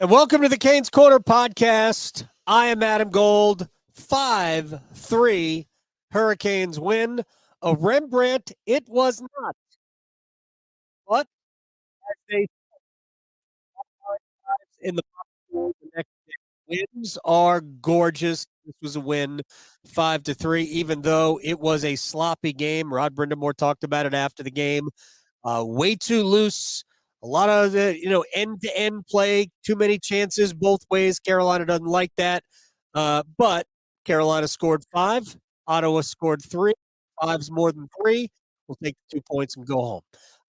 And welcome to the Canes Corner podcast. I am Adam Gold. 5-3 Hurricanes win. A Rembrandt it was not. But as they in the next wins are gorgeous. This was a win 5-3, even though it was a sloppy game. Rod Brindamore talked about it after the game. Way too loose. A lot of end-to-end play, too many chances both ways. Carolina doesn't like that. But Carolina scored 5. Ottawa scored 3. 5's more than 3. We'll take the 2 points and go home.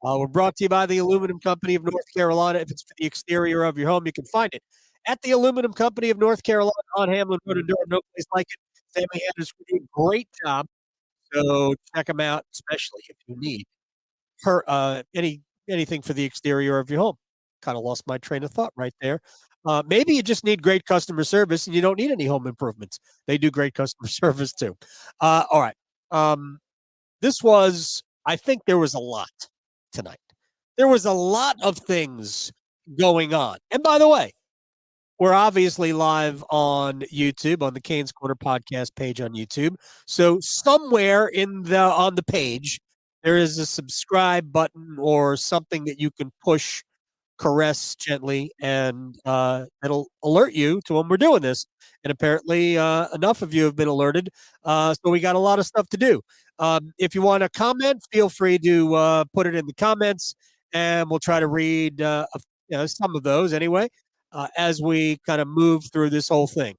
We're brought to you by the Aluminum Company of North Carolina. If it's for the exterior of your home, you can find it at the Aluminum Company of North Carolina on Hamlin Road in Durham. No place like it. Sammy Anderson did a great job. So check them out, especially if you need anything for the exterior of your home. Kind of lost my train of thought right there. Maybe you just need great customer service and you don't need any home improvements. They do great customer service too. All right. I think there was a lot tonight. There was a lot of things going on. And by the way, we're obviously live on YouTube on the Canes Corner podcast page on YouTube. So somewhere on the page, there is a subscribe button or something that you can push, caress gently, and it'll alert you to when we're doing this. And apparently, enough of you have been alerted. So we got a lot of stuff to do. If you want to comment, feel free to put it in the comments, and we'll try to read some of those anyway as we kind of move through this whole thing.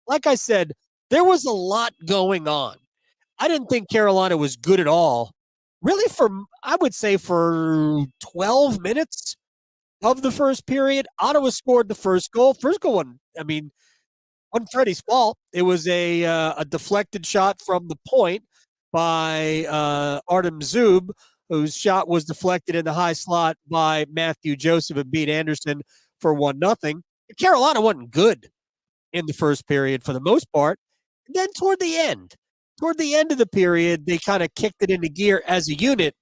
Like I said, there was a lot going on. I didn't think Carolina was good at all, really, I would say for 12 minutes of the first period. Ottawa scored the first goal. First goal wasn't Freddie's fault. It was a deflected shot from the point by Artem Zub, whose shot was deflected in the high slot by Matthew Joseph and beat Anderson for 1-0. Carolina wasn't good in the first period for the most part. And then toward the end of the period, they kind of kicked it into gear as a unit.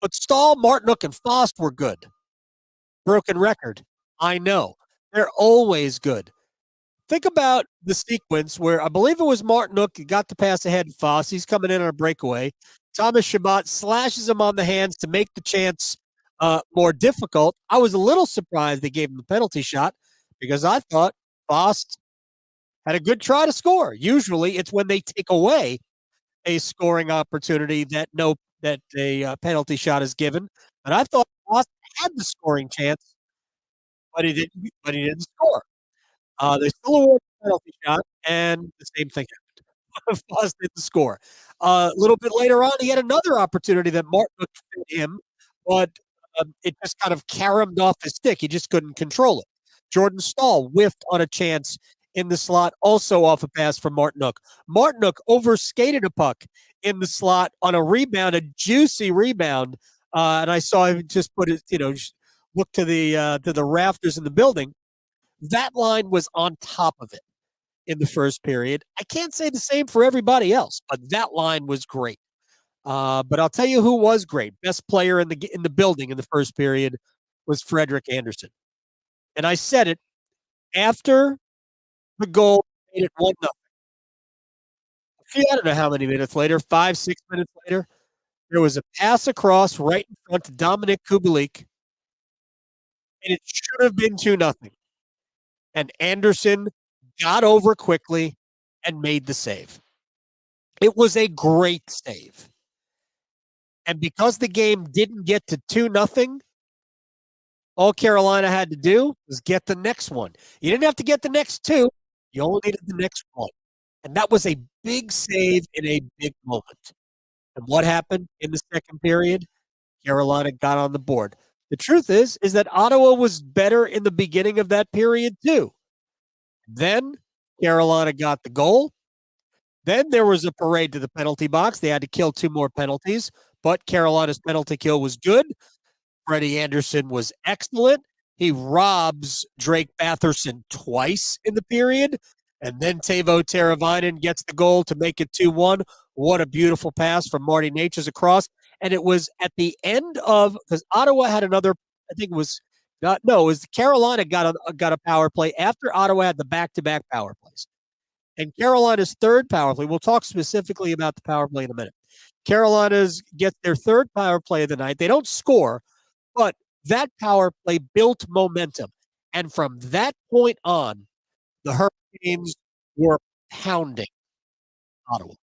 But Stahl, Martinook, and Fost were good. Broken record. I know. They're always good. Think about the sequence where I believe it was Martinook got the pass ahead of Fost. He's coming in on a breakaway. Thomas Chabot slashes him on the hands to make the chance more difficult. I was a little surprised they gave him the penalty shot because I thought Fost had a good try to score. Usually it's when they take away a scoring opportunity that a penalty shot is given. But I thought Fost had the scoring chance, but he didn't score. They still awarded the penalty shot, and the same thing happened. Fost didn't score. A little bit later on, he had another opportunity that Martinook fit him, but it just kind of caromed off his stick. He just couldn't control it. Jordan Stahl whiffed on a chance in the slot, also off a pass from Martinook. Martinook overskated a puck in the slot on a rebound, a juicy rebound, and I saw him just put it, look to the rafters in the building. That line was on top of it in the first period. I can't say the same for everybody else, but that line was great. But I'll tell you who was great. Best player in the building in the first period was Frederik Andersen. And I said it after the goal made it 1-0. I don't know how many minutes later, 5-6 minutes later, there was a pass across right in front to Dominic Kubalik, and it should have been 2-0. And Andersen got over quickly and made the save. It was a great save. And because the game didn't get to 2-0, all Carolina had to do was get the next one. You didn't have to get the next two. You only needed the next one. And that was a big save in a big moment. And what happened in the second period? Carolina got on the board. The truth is that Ottawa was better in the beginning of that period too. Then Carolina got the goal. Then there was a parade to the penalty box. They had to kill 2 more penalties, but Carolina's penalty kill was good. Freddie Andersen was excellent. He robs Drake Batherson twice in the period, and then Teuvo Teravainen gets the goal to make it 2-1. What a beautiful pass from Marty Natchez across. And it was at the end of, because Ottawa had another, I think it was No, it was Carolina got a power play after Ottawa had the back-to-back power plays. And Carolina's third power play, we'll talk specifically about the power play in a minute. Carolina's gets their third power play of the night. They don't score, but that power play built momentum. And from that point on, the Hurricanes were pounding Ottawa.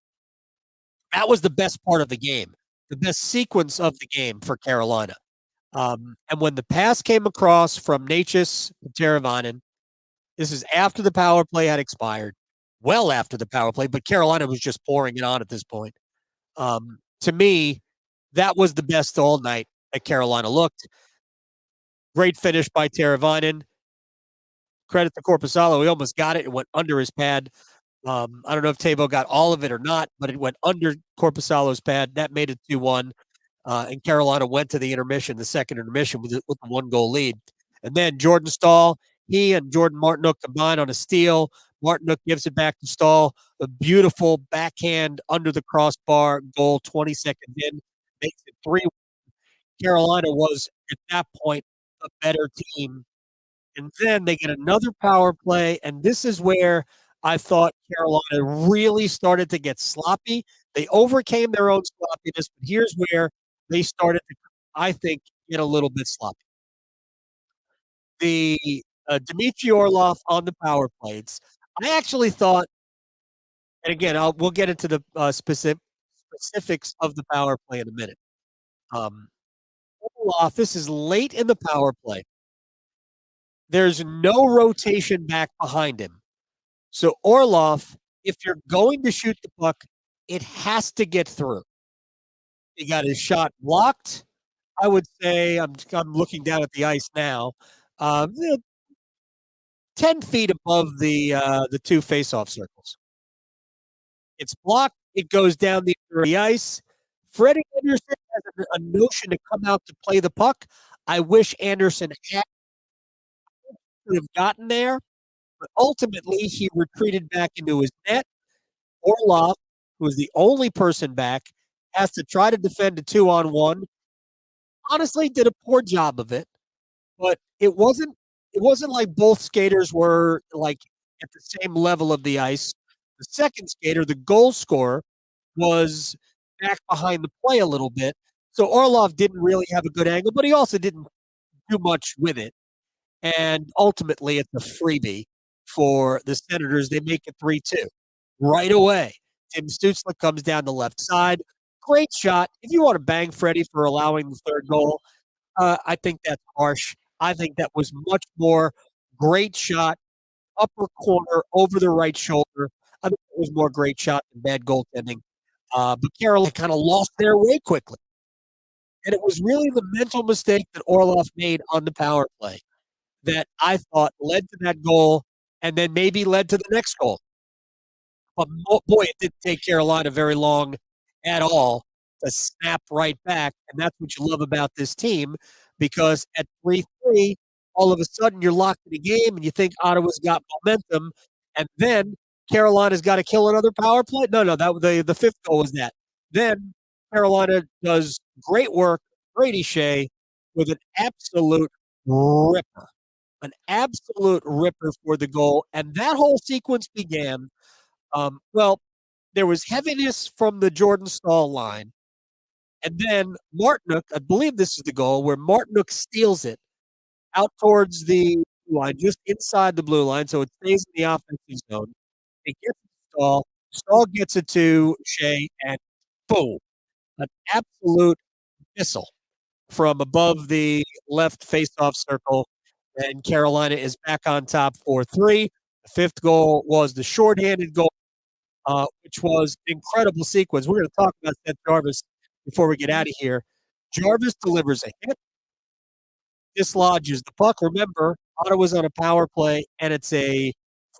That was the best part of the game, the best sequence of the game for Carolina. And when the pass came across from Natchez to Teravainen, this is after the power play had expired, well after the power play, but Carolina was just pouring it on at this point. To me, that was the best all night that Carolina looked. Great finish by Teravainen. Credit to Korpisalo. He almost got it. It went under his pad. I don't know if Tabo got all of it or not, but it went under Korpisalo's pad. That made it 2-1. And Carolina went to the intermission, the second intermission, with the 1-goal lead. And then Jordan Stahl, he and Jordan Martinook combined on a steal. Martinook gives it back to Stahl. A beautiful backhand under the crossbar goal, 20 seconds in, makes it 3. Carolina was, at that point, a better team. And then they get another power play, and this is where I thought Carolina really started to get sloppy. They overcame their own sloppiness, but here's where they started to, I think, get a little bit sloppy. The Dmitry Orlov on the power plays. I actually thought, and again, we'll get into the specifics of the power play in a minute. Orlov, this is late in the power play. There's no rotation back behind him. So Orlov, if you're going to shoot the puck, it has to get through. He got his shot blocked. I would say I'm looking down at the ice now. 10 feet above the two faceoff circles. It's blocked. It goes down the ice. Freddie Anderson has a notion to come out to play the puck. I wish Anderson could have gotten there, but ultimately he retreated back into his net. Orlov, who is the only person back, has to try to defend a 2-on-1. Honestly, did a poor job of it, but it wasn't like both skaters were like at the same level of the ice. The second skater, the goal scorer, was back behind the play a little bit. So Orlov didn't really have a good angle, but he also didn't do much with it. And ultimately, it's a freebie for the Senators. They make it 3-2 right away. Tim Stützle comes down the left side. Great shot. If you want to bang Freddie for allowing the third goal, I think that's harsh. I think that was much more great shot, upper corner, over the right shoulder. I think it was more great shot than bad goaltending. But Carolina kind of lost their way quickly. And it was really the mental mistake that Orlov made on the power play that I thought led to that goal and then maybe led to the next goal. But boy, it didn't take Carolina very long at all to snap right back, and that's what you love about this team because at 3-3, all of a sudden you're locked in a game and you think Ottawa's got momentum, and then Carolina's got to kill another power play. No, the fifth goal was that. Then Carolina does great work, Brady Shea, with an absolute ripper for the goal, and that whole sequence began. Well, there was heaviness from the Jordan Stahl line. And then Martinook, I believe this is the goal, where Martinook steals it out towards the line, just inside the blue line, so it stays in the offensive zone. It gets to Stahl. Stahl gets it to Shea, and boom, an absolute missile from above the left faceoff circle. And Carolina is back on top 4-3. The fifth goal was the shorthanded goal, which was an incredible sequence. We're going to talk about Seth Jarvis before we get out of here. Jarvis delivers a hit, dislodges the puck. Remember, Ottawa's on a power play, and it's a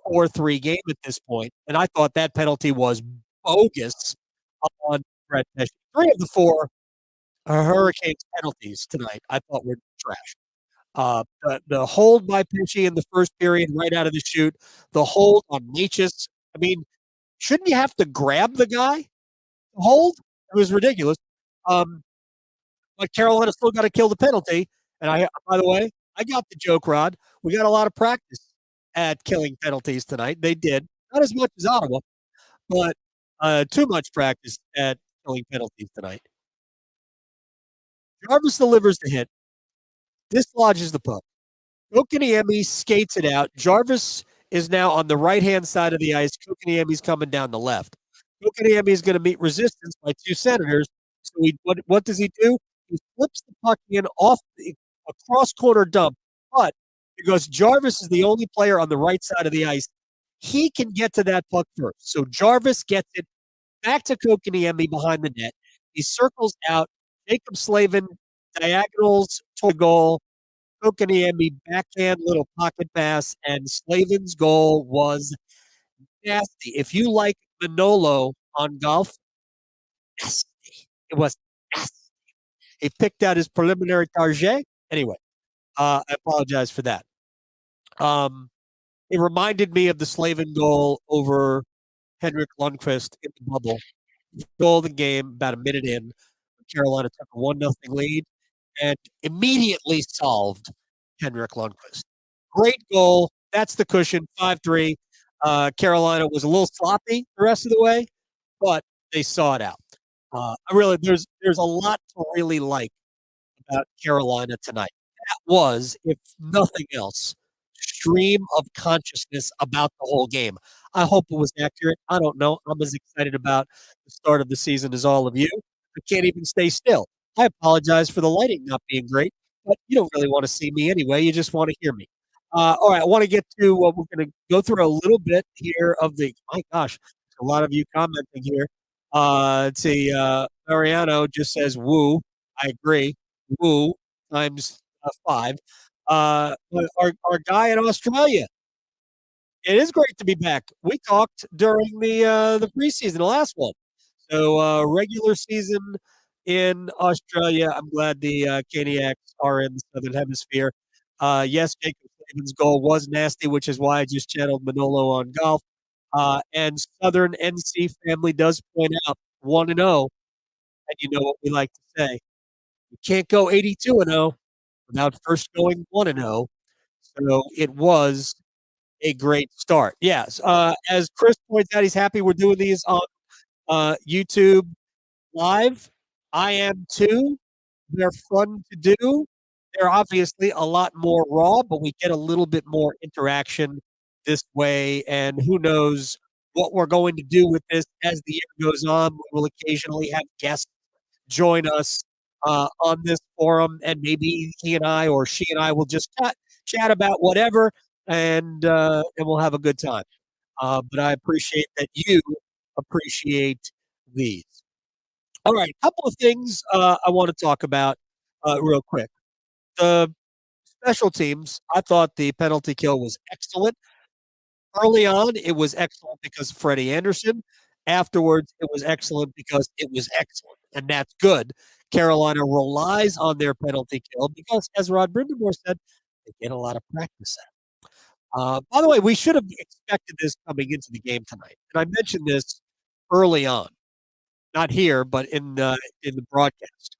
4-3 game at this point. And I thought that penalty was bogus on Brett Pesce. 3 of the 4 Hurricanes penalties tonight I thought were trash. The hold by Pesce in the first period right out of the chute, the hold on Natchez. I mean, shouldn't you have to grab the guy to hold? It was ridiculous. But Carolina still got to kill the penalty. And by the way, I got the joke, Rod. We got a lot of practice at killing penalties tonight. They did. Not as much as Ottawa, but, too much practice at killing penalties tonight. Jarvis delivers the hit, dislodges the puck. Kokaniemi skates it out. Jarvis is now on the right-hand side of the ice. Kokaniemi's coming down the left. Kokaniemi is gonna meet resistance by 2 Senators. So what does he do? He flips the puck in off the a cross-corner dump, but because Jarvis is the only player on the right side of the ice, he can get to that puck first. So Jarvis gets it back to Kokaniemi behind the net. He circles out. Jacob Slavin diagonals toward the goal. Kokaniemi backhand little pocket pass, and Slavin's goal was nasty. If you like Manolo on golf, nasty. It was nasty. He picked out his preliminary target. Anyway, I apologize for that. It reminded me of the Slavin goal over Henrik Lundqvist in the bubble. Goal of the game, about a minute in. Carolina took a 1-0 lead and immediately solved Henrik Lundqvist. Great goal. That's the cushion, 5-3. Carolina was a little sloppy the rest of the way, but they saw it out. I really there's a lot to really like about Carolina tonight. That was, if nothing else, stream of consciousness about the whole game. I hope it was accurate. I don't know. I'm as excited about the start of the season as all of you. I can't even stay still. I apologize for the lighting not being great, but you don't really want to see me anyway. You just want to hear me. All right, I want to get to we're going to go through a little bit here of the. My gosh, a lot of you commenting here. Let's see. Mariano just says woo. I agree. Woo times 5. But our guy in Australia, it is great to be back. We talked during the preseason, the last one. So, regular season in Australia. I'm glad the Caniacs are in the Southern Hemisphere. Yes, Jacob Slavin's goal was nasty, which is why I just channeled Manolo on golf. And Southern NC family does point out 1-0, and you know what we like to say. You can't go 82-0 without first going 1-0. So it was a great start. Yes, as Chris points out, he's happy we're doing these on YouTube live. I am too. They're fun to do. They're obviously a lot more raw, but we get a little bit more interaction this way. And who knows what we're going to do with this as the year goes on. We will occasionally have guests join us on this forum, and maybe he and I or she and I will just chat about whatever, and we'll have a good time. But I appreciate that you appreciate these. All right, a couple of things I want to talk about real quick. The special teams, I thought the penalty kill was excellent. Early on, it was excellent because of Freddie Anderson. Afterwards, it was excellent because it was excellent, and that's good. Carolina relies on their penalty kill because, as Rod Brindamore said, they get a lot of practice at it. By the way, we should have expected this coming into the game tonight, and I mentioned this early on, not here, but in the broadcast.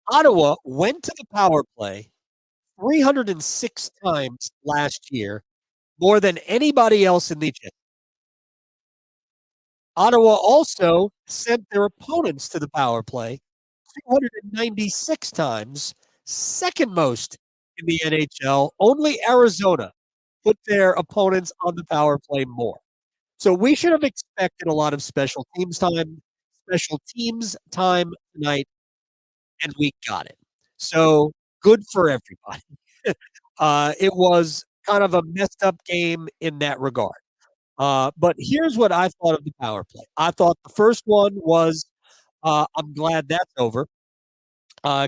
Ottawa went to the power play 306 times last year, more than anybody else in the chip. Ottawa also sent their opponents to the power play 296 times, second most in the NHL. Only Arizona put their opponents on the power play more. So we should have expected a lot of special teams time tonight, and we got it. So good for everybody. It was kind of a messed up game in that regard. But here's what I thought of the power play. I thought the first one was, I'm glad that's over.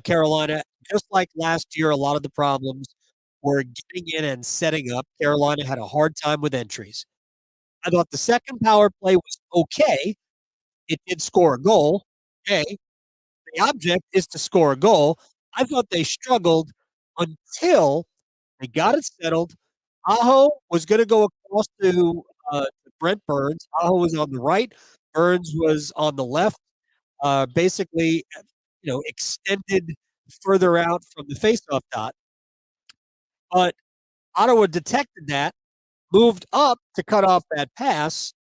Carolina, just like last year, a lot of the problems were getting in and setting up. Carolina had a hard time with entries. I thought the second power play was okay. It did score a goal. Hey, the object is to score a goal. I thought they struggled until they got it settled. Aho was going to go across to Brent Burns. Aho was on the right. Burns was on the left. Basically, extended further out from the faceoff dot. but Ottawa detected that, moved up to cut off that pass,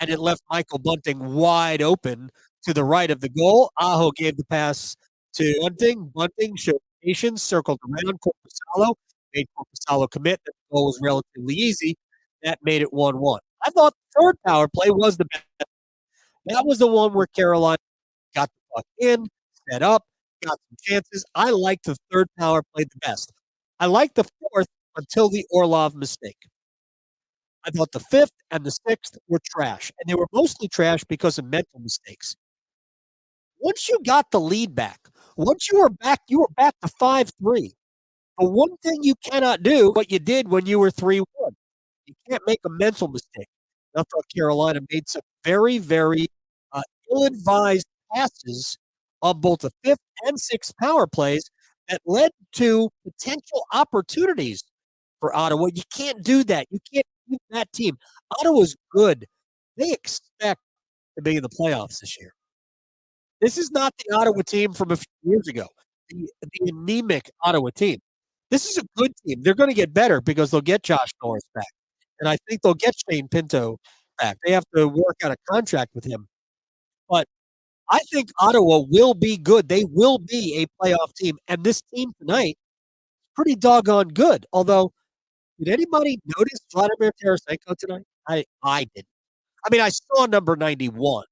and it left Michael Bunting wide open to the right of the goal. Aho gave the pass to Bunting. Bunting showed patience, circled around Corpusalo, made Corpusalo commit. The goal was relatively easy. That made it 1-1. I thought the third power play was the best. That was the one where Carolina got the puck in, set up, got some chances. I liked the third power play the best. I liked the fourth until the Orlov mistake. I thought the fifth and the sixth were trash, and they were mostly trash because of mental mistakes. Once you got the lead back, once you were back to 5-3. The one thing you cannot do, what you did when you were 3-1, you can't make a mental mistake. I thought Carolina made some very, very ill-advised passes on both the fifth and sixth power plays that led to potential opportunities for Ottawa. You can't do that. You can't beat that team. Ottawa's good. They expect to be in the playoffs this year. This is not the Ottawa team from a few years ago, the anemic Ottawa team. This is a good team. They're gonna get better because they'll get Josh Norris back, and I think they'll get Shane Pinto back. They have to work out a contract with him, but I think Ottawa will be good. They will be a playoff team, and this team tonight is pretty doggone good. Although, did anybody notice Vladimir Tarasenko tonight? I didn't. I mean, I saw number 91,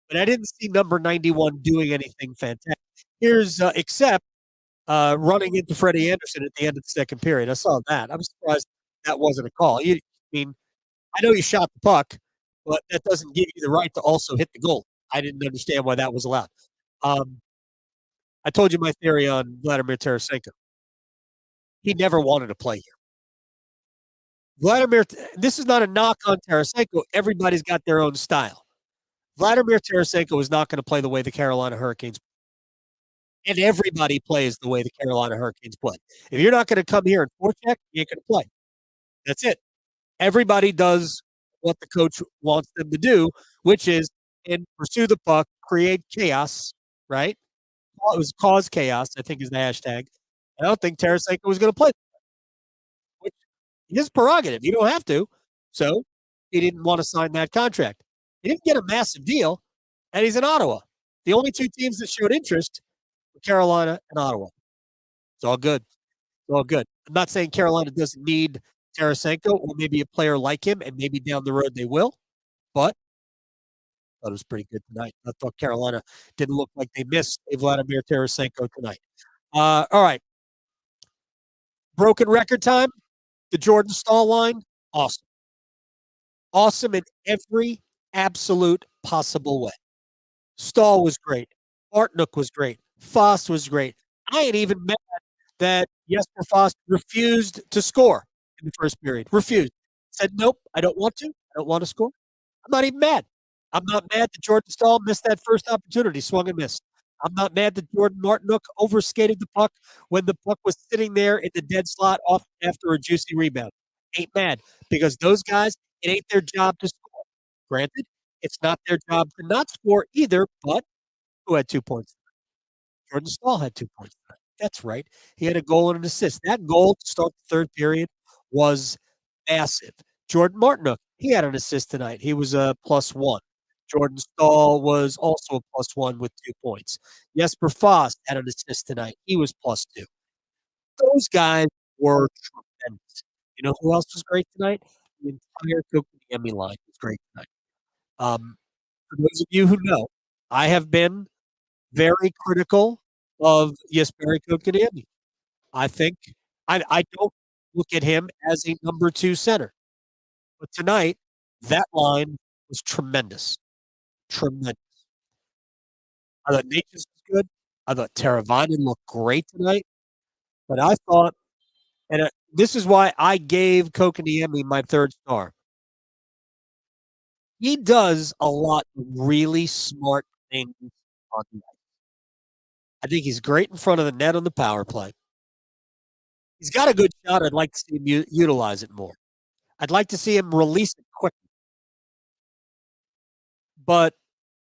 but I didn't see number 91 doing anything fantastic. Here's except running into Freddie Anderson at the end of the second period. I saw that. I'm surprised that wasn't a call. I mean, I know you shot the puck, but that doesn't give you the right to also hit the goal. I didn't understand why that was allowed. Um, I told you my theory on Vladimir Tarasenko. He never wanted to play here. This is not a knock on Tarasenko. Everybody's got their own style. Vladimir Tarasenko is not going to play the way the Carolina Hurricanes, and everybody plays the way the Carolina Hurricanes play. If you're not going to come here and forecheck, you ain't going to play. That's it. Everybody does what the coach wants them to do, which is and pursue the puck, create chaos, right? Well, it was cause chaos, I think is the hashtag. I don't think Tarasenko was going to play, which his prerogative. You don't have to. So he didn't want to sign that contract. He didn't get a massive deal, and he's in Ottawa. The only two teams that showed interest were Carolina and Ottawa. It's all good. It's all good. I'm not saying Carolina doesn't need Tarasenko or maybe a player like him, and maybe down the road they will, but I thought it was pretty good tonight. I thought Carolina didn't look like they missed a Vladimir Tarasenko tonight. All right. Broken record time. The Jordan Staal line. Awesome. Awesome in every absolute possible way. Staal was great. Martinook was great. Foss was great. I ain't even mad that Jesper Foss refused to score in the first period. Refused. Said, nope, I don't want to. I don't want to score. I'm not even mad. I'm not mad that Jordan Staal missed that first opportunity, swung and missed. I'm not mad that Jordan Martinook overskated the puck when the puck was sitting there in the dead slot off after a juicy rebound. Ain't mad because those guys, it ain't their job to score. Granted, it's not their job to not score either, but who had 2 points? Jordan Staal had 2 points. That's right. He had a goal and an assist. That goal to start the third period was massive. Jordan Martinook, he had an assist tonight. He was a +1. Jordan Staal was also a +1 with 2 points. Jesper Foss had an assist tonight. He was +2. Those guys were tremendous. You know who else was great tonight? The entire Kotkaniemi line was great tonight. For those of you who know, I have been very critical of Jesperi Kotkaniemi. I think I don't look at him as a number 2 center. But tonight, that line was tremendous. Tremendous. I thought Natchez was good. I thought Teravainen looked great tonight. But I thought, and this is why I gave Kotkaniemi my 3rd star. He does a lot of really smart things on the ice. I think he's great in front of the net on the power play. He's got a good shot. I'd like to see him utilize it more. I'd like to see him release it quickly. But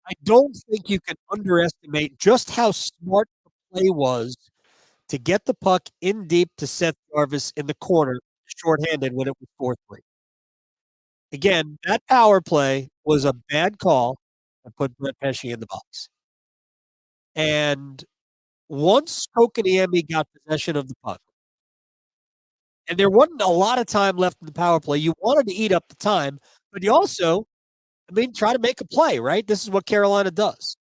I don't think you can underestimate just how smart the play was to get the puck in deep to Seth Jarvis in the corner, shorthanded when it was 4-3. Again, that power play was a bad call and put Brett Pesce in the box. And once Kokaniemi got possession of the puck, and there wasn't a lot of time left in the power play, you wanted to eat up the time, but you also, try to make a play, right? This is what Carolina does.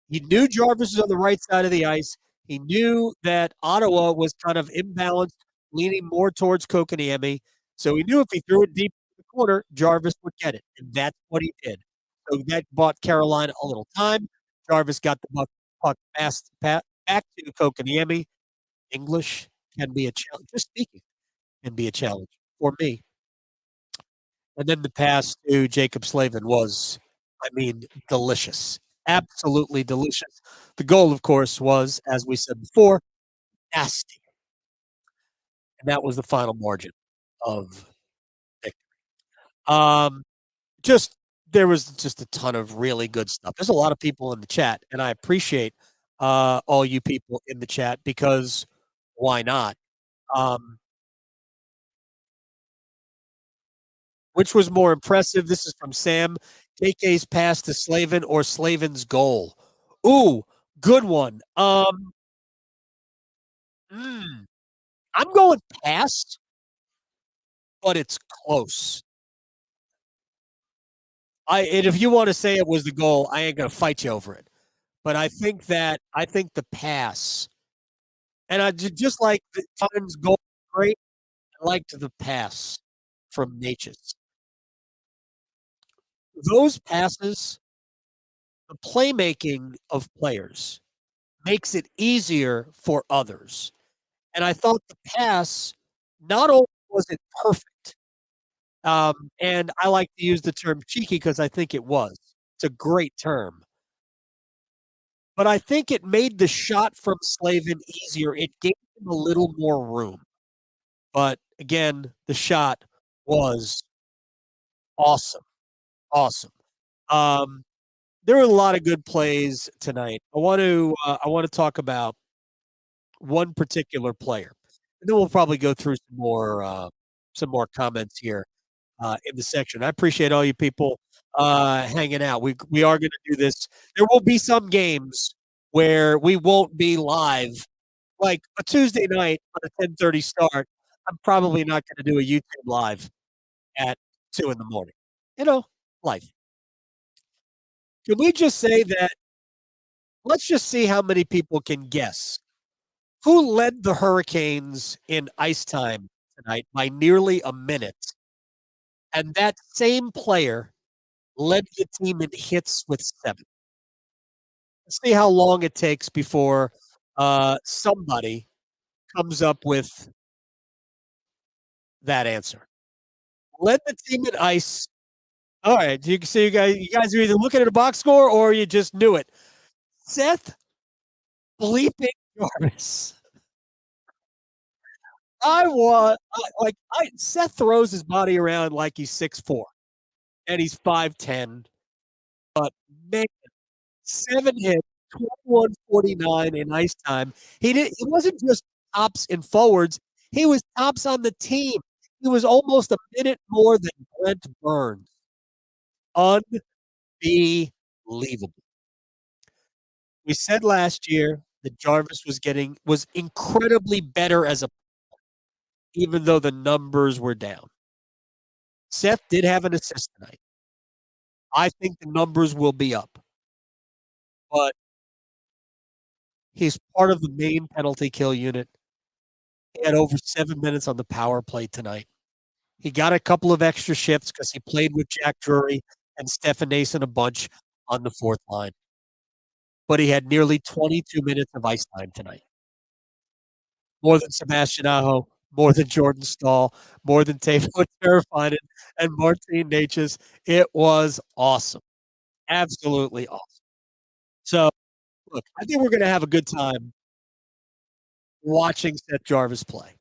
He knew Jarvis was on the right side of the ice. He knew that Ottawa was kind of imbalanced, leaning more towards Kokaniemi. So he knew if he threw it deep in the corner, Jarvis would get it, and that's what he did. So that bought Carolina a little time. Jarvis got the puck back to Kokaniemi. English can be a challenge. Just speaking can be a challenge for me. And then the pass to Jacob Slavin was, delicious. Absolutely delicious. The goal, of course, was, as we said before, nasty. And that was the final margin of victory. Um, just there was just a ton of really good stuff. There's a lot of people in the chat, and I appreciate all you people in the chat because why not? Um, which was more impressive? This is from Sam. KK's pass to Slavin or Slavin's goal? Ooh, good one. Mm, I'm going pass, but it's close. And if you want to say it was the goal, I ain't gonna fight you over it. But I think the pass, and just like the times goal, great. I liked the pass from Natchez. Those passes, the playmaking of players makes it easier for others. And I thought the pass, not only was it perfect, and I like to use the term cheeky because I think it was. It's a great term. But I think it made the shot from Slavin easier. It gave him a little more room. But again, the shot was awesome. Awesome. Um, there were a lot of good plays tonight. I want to talk about one particular player. And then we'll probably go through some more comments here in the section. I appreciate all you people hanging out. We are going to do this. There will be some games where we won't be live, like a Tuesday night on a 10:30 start. I'm probably not going to do a YouTube live at 2 in the morning. You know, life. Can we just say that? Let's just see how many people can guess who led the Hurricanes in ice time tonight by nearly a minute, and that same player led the team in hits with 7. Let's see how long it takes before somebody comes up with that answer. Led the team in ice. All right, you guys are either looking at a box score or you just knew it. Seth bleeping Jarvis. Seth throws his body around like he's 6'4", and he's 5'10", but man, 7 hits, 21:49 in ice time. It wasn't just tops and forwards, he was tops on the team. He was almost a minute more than Brent Burns. Unbelievable. We said last year that Jarvis was incredibly better as a even though the numbers were down. Seth did have an assist tonight. I think the numbers will be up. But he's part of the main penalty kill unit. He had over 7 minutes on the power play tonight. He got a couple of extra shifts because he played with Jack Drury and Stefan Nason a bunch on the fourth line. But he had nearly 22 minutes of ice time tonight. More than Sebastian Aho, more than Jordan Stahl, more than Teuvo Teravainen and Martin Necas. It was awesome. Absolutely awesome. So, look, I think we're going to have a good time watching Seth Jarvis play.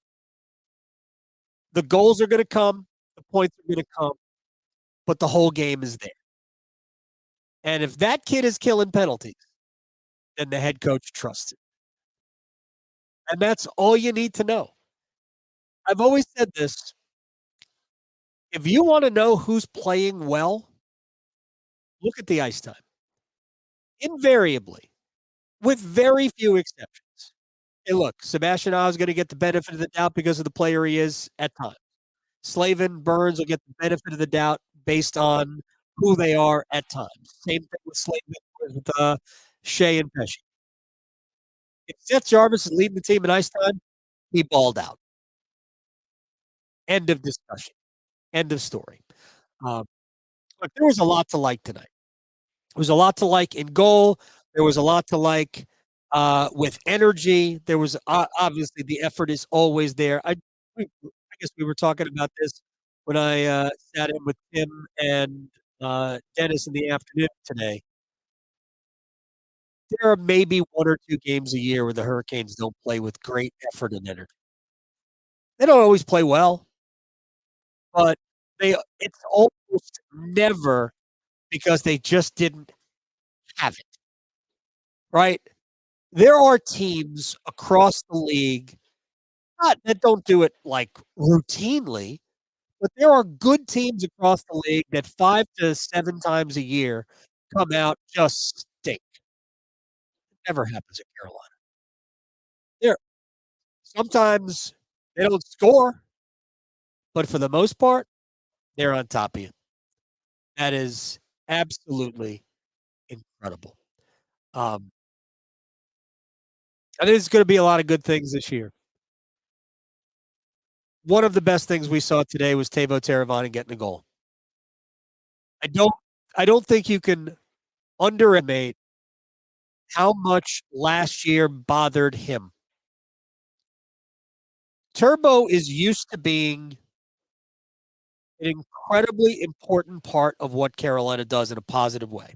The goals are going to come, the points are going to come, but the whole game is there. And if that kid is killing penalties, then the head coach trusts it. and that's all you need to know. I've always said this, if you wanna know who's playing well, look at the ice time. Invariably, with very few exceptions. Hey, look, Sebastian Aho is gonna get the benefit of the doubt because of the player he is at times. Slavin, Burns will get the benefit of the doubt based on who they are at times. Same thing with Slavin, with, Shea and Pesce. If Seth Jarvis is leading the team in ice time, he balled out. End of discussion. End of story. Um, look, there was a lot to like tonight. There was a lot to like in goal. There was a lot to like with energy. There was obviously the effort is always there. I guess we were talking about this when I sat in with Tim and Dennis in the afternoon today. There are maybe 1 or 2 games a year where the Hurricanes don't play with great effort and energy. They don't always play well, but it's almost never because they just didn't have it, right? There are teams across the league, not that don't do it, like, routinely, but there are good teams across the league that 5 to 7 times a year come out just stink. Never happens at Carolina. There sometimes they don't score, but for the most part, they're on top of you. That is absolutely incredible. Um, I think there's gonna be a lot of good things this year. One of the best things we saw today was Teuvo Teravainen getting a goal. I don't I don't think you can underestimate how much last year bothered him. Turbo is used to being an incredibly important part of what Carolina does in a positive way.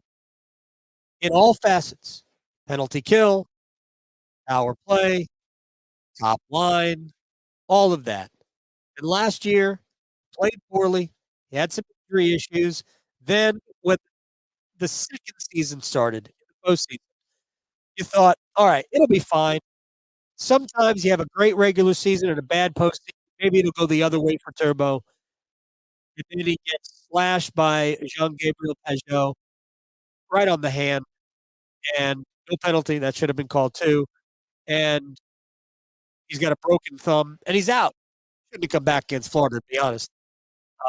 In all facets. Penalty kill, power play, top line, all of that. And last year, played poorly. He had some injury issues. Then when the second season started, in the postseason, you thought, "All right, it'll be fine." Sometimes you have a great regular season and a bad postseason. Maybe it'll go the other way for Turbo. And then he gets slashed by Jean-Gabriel Pageau right on the hand, and no penalty, that should have been called too, and he's got a broken thumb, and he's out. Shouldn't have come back against Florida, to be honest.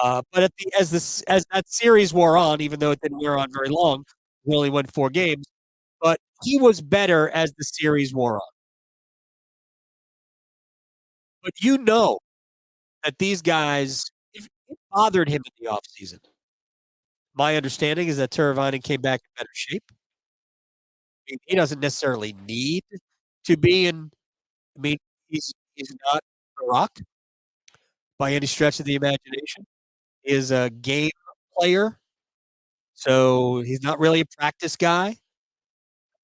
But as that series wore on, even though it didn't wear on very long, we only won 4 games, but he was better as the series wore on. But you know that these guys it bothered him in the offseason. My understanding is that Teravainen came back in better shape. He doesn't necessarily need to be in I mean, he's not a rock by any stretch of the imagination. He is a game player, so he's not really a practice guy.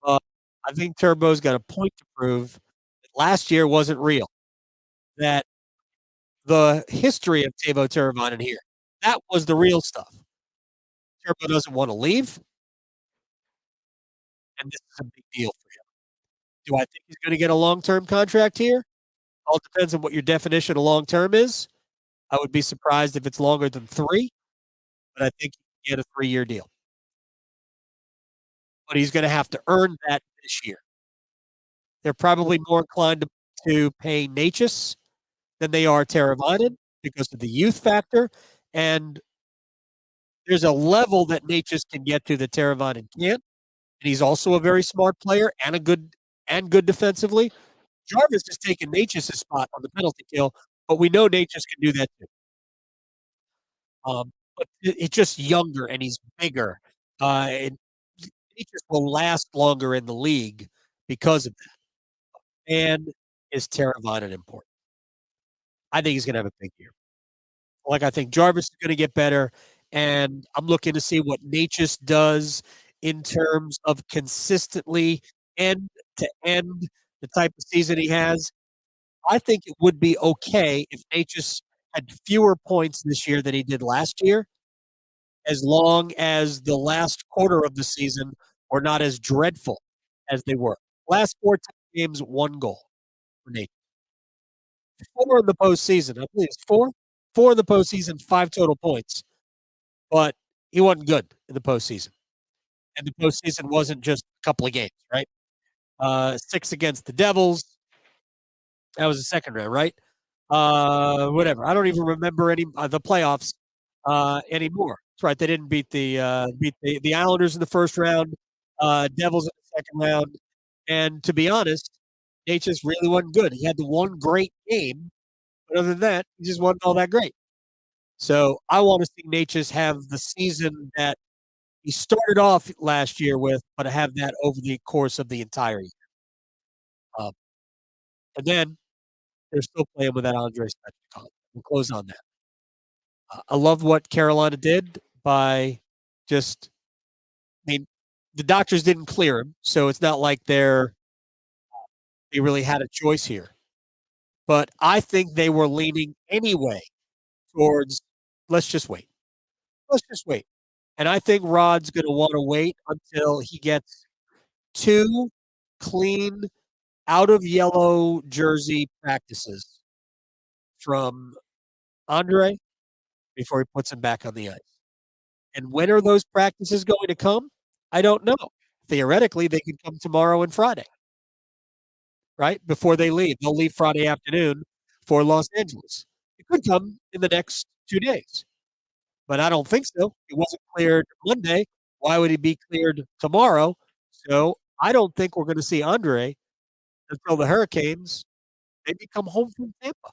Uh, I think Turbo's got a point to prove that last year wasn't real, that the history of Teuvo Teravainen here, that was the real stuff. Turbo doesn't wanna leave, and this is a big deal for him. Do I think he's gonna get a long-term contract here? All depends on what your definition of long term is. I would be surprised if it's longer than 3, but I think he can get a 3-year deal. But he's gonna have to earn that this year. They're probably more inclined to pay Necas than they are Teravainen because of the youth factor, and there's a level that Necas can get to that Teravainen can't, and he's also a very smart player and good defensively. Jarvis has taken Necas' spot on the penalty kill, but we know Necas can do that too. But it's just younger and he's bigger, and he just will last longer in the league because of that. And is Teravainen important? I think he's gonna have a big year. Like, I think Jarvis is gonna get better, and I'm looking to see what Necas does in terms of consistently end to end the type of season he has. I think it would be okay if Necas had fewer points this year than he did last year, as long as the last quarter of the season were not as dreadful as they were. Last 14 games, 1 goal for Nate. 4 in the postseason, I believe it's 4? 4 in the postseason, 5 total points, but he wasn't good in the postseason, and the postseason wasn't just a couple of games, right? 6 against the Devils, that was the second round, right? Whatever. I don't even remember any the playoffs anymore. That's right. They didn't beat the Islanders in the first round, Devils in the second round, and to be honest, Nate just really wasn't good. He had the one great game, but other than that, he just wasn't all that great. So I want to see Nate just have the season that he started off last year with, but have that over the course of the entire year. Um, and then they're still playing with that Andre Svechnikov. We'll close on that. I love what Carolina did by just, I mean, the doctors didn't clear him, so it's not like they really had a choice here. But I think they were leaning anyway towards let's just wait. Let's just wait. And I think Rod's going to want to wait until he gets 2 clean, out of yellow jersey practices from Andre before he puts him back on the ice. And when are those practices going to come? I don't know. Theoretically, they could come tomorrow and Friday, right? Before they leave. They'll leave Friday afternoon for Los Angeles. It could come in the next 2 days, but I don't think so. He wasn't cleared Monday. Why would he be cleared tomorrow? So I don't think we're going to see Andre until the Hurricanes maybe come home from Tampa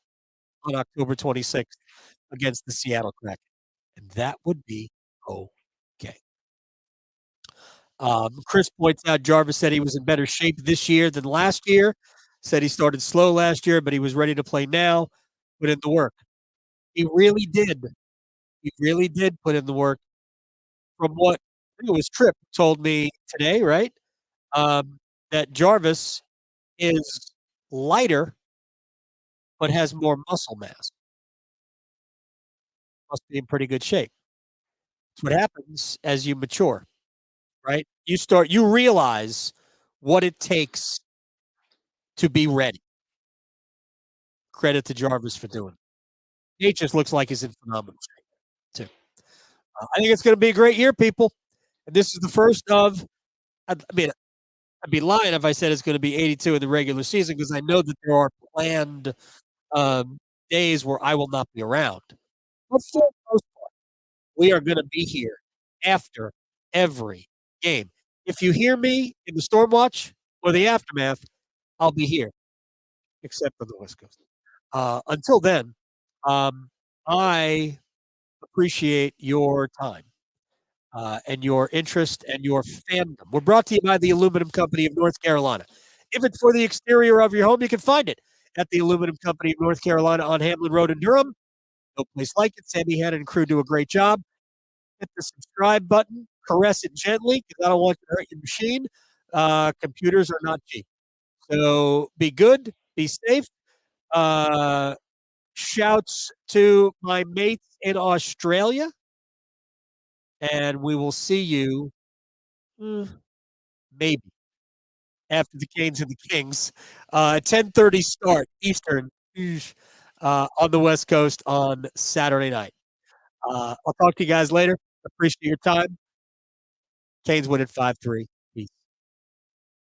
on October 26th against the Seattle Kraken. And that would be okay. Chris points out Jarvis said he was in better shape this year than last year. Said he started slow last year, but he was ready to play now. Put in the work. He really did. He really did put in the work. From what I think it was Tripp told me today, right? That Jarvis is lighter but has more muscle mass. Must be in pretty good shape. It's what happens as you mature, right? You realize what it takes to be ready. Credit to Jarvis for doing it. He just looks like he's in phenomenal shape, too. I think it's going to be a great year, people. And this is the first of, I mean, I'd be lying if I said it's going to be 82 in the regular season because I know that there are planned days where I will not be around. But for the most part, we are going to be here after every game. If you hear me in the Stormwatch or the aftermath, I'll be here, except for the West Coast. Until then, I appreciate your time and your interest and your fandom. We're brought to you by the Aluminum Company of North Carolina. If it's for the exterior of your home, you can find it at the Aluminum Company of North Carolina on Hamlin Road in Durham. No place like it. Sammy Hanna and crew do a great job. Hit the subscribe button. Caress it gently because I don't want you to hurt your machine. Computers are not cheap. So be good. Be safe. Shouts to my mates in Australia. And we will see you maybe after the Canes and the Kings. 10:30 start Eastern on the West Coast on Saturday night. I'll talk to you guys later. Appreciate your time. Canes win at 5-3.